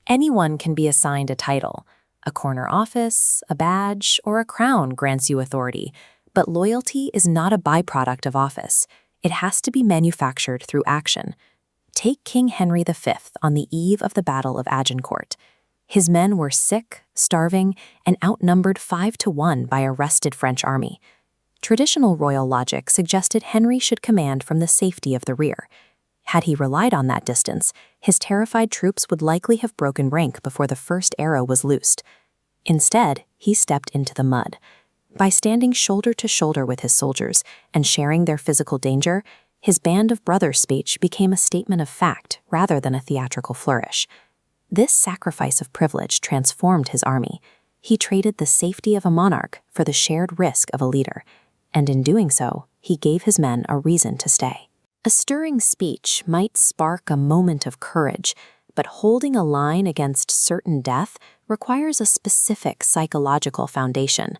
Anyone can be assigned a title. A corner office, a badge, or a crown grants you authority, but loyalty is not a byproduct of office. It has to be manufactured through action. Take King Henry V on the eve of the Battle of Agincourt. His men were sick, starving, and outnumbered 5-1 by a rested French army. Traditional royal logic suggested Henry should command from the safety of the rear. Had he relied on that distance, his terrified troops would likely have broken rank before the first arrow was loosed. Instead, he stepped into the mud. By standing shoulder to shoulder with his soldiers and sharing their physical danger, his band of brothers speech became a statement of fact rather than a theatrical flourish. This sacrifice of privilege transformed his army. He traded the safety of a monarch for the shared risk of a leader, and in doing so, he gave his men a reason to stay. A stirring speech might spark a moment of courage, but holding a line against certain death requires a specific psychological foundation.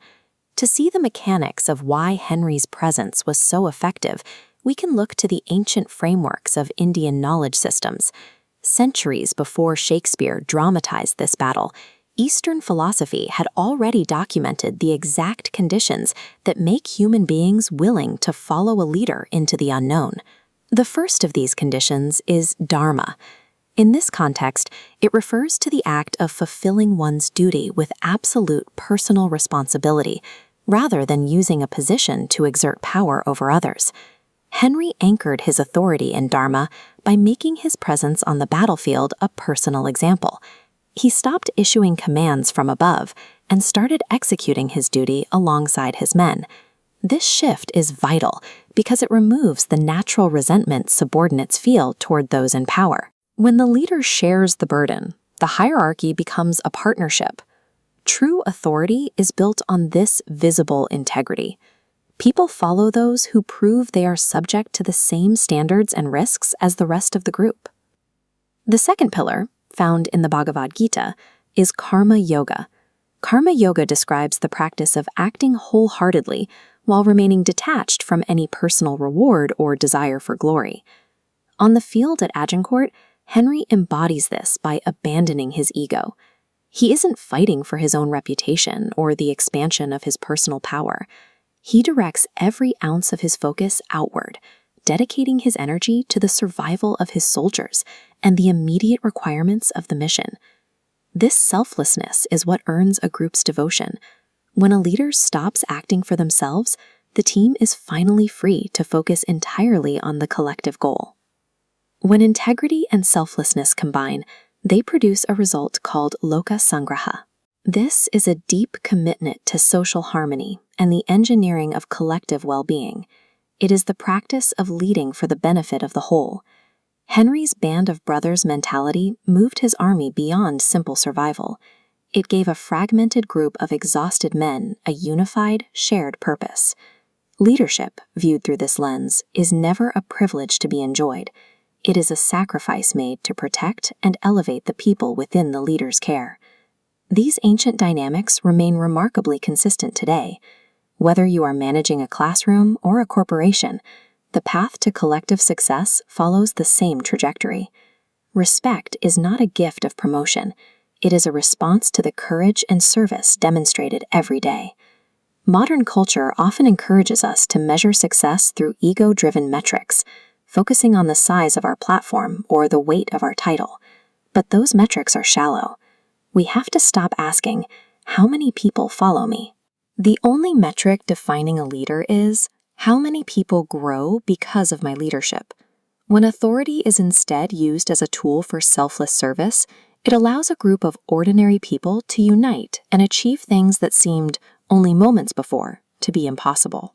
To see the mechanics of why Henry's presence was so effective, we can look to the ancient frameworks of Indian knowledge systems. Centuries before Shakespeare dramatized this battle, Eastern philosophy had already documented the exact conditions that make human beings willing to follow a leader into the unknown. The first of these conditions is Dharma. In this context, it refers to the act of fulfilling one's duty with absolute personal responsibility, rather than using a position to exert power over others. Henry anchored his authority in Dharma by making his presence on the battlefield a personal example. He stopped issuing commands from above and started executing his duty alongside his men. This shift is vital because it removes the natural resentment subordinates feel toward those in power. When the leader shares the burden, the hierarchy becomes a partnership. True authority is built on this visible integrity. People follow those who prove they are subject to the same standards and risks as the rest of the group. The second pillar, found in the Bhagavad Gita, is karma yoga. Karma yoga describes the practice of acting wholeheartedly while remaining detached from any personal reward or desire for glory. On the field at Agincourt, Henry embodies this by abandoning his ego. He isn't fighting for his own reputation or the expansion of his personal power. He directs every ounce of his focus outward, dedicating his energy to the survival of his soldiers and the immediate requirements of the mission. This selflessness is what earns a group's devotion. When a leader stops acting for themselves, the team is finally free to focus entirely on the collective goal. When integrity and selflessness combine, they produce a result called Lokasaṅgraha. This is a deep commitment to social harmony and the engineering of collective well-being. It is the practice of leading for the benefit of the whole. Henry's band of brothers mentality moved his army beyond simple survival. It gave a fragmented group of exhausted men a unified, shared purpose. Leadership, viewed through this lens, is never a privilege to be enjoyed. It is a sacrifice made to protect and elevate the people within the leader's care. These ancient dynamics remain remarkably consistent today. Whether you are managing a classroom or a corporation, the path to collective success follows the same trajectory. Respect is not a gift of promotion. It is a response to the courage and service demonstrated every day. Modern culture often encourages us to measure success through ego-driven metrics, focusing on the size of our platform or the weight of our title. But those metrics are shallow. We have to stop asking, how many people follow me? The only metric defining a leader is, how many people grow because of my leadership? When authority is instead used as a tool for selfless service, it allows a group of ordinary people to unite and achieve things that seemed, only moments before, to be impossible.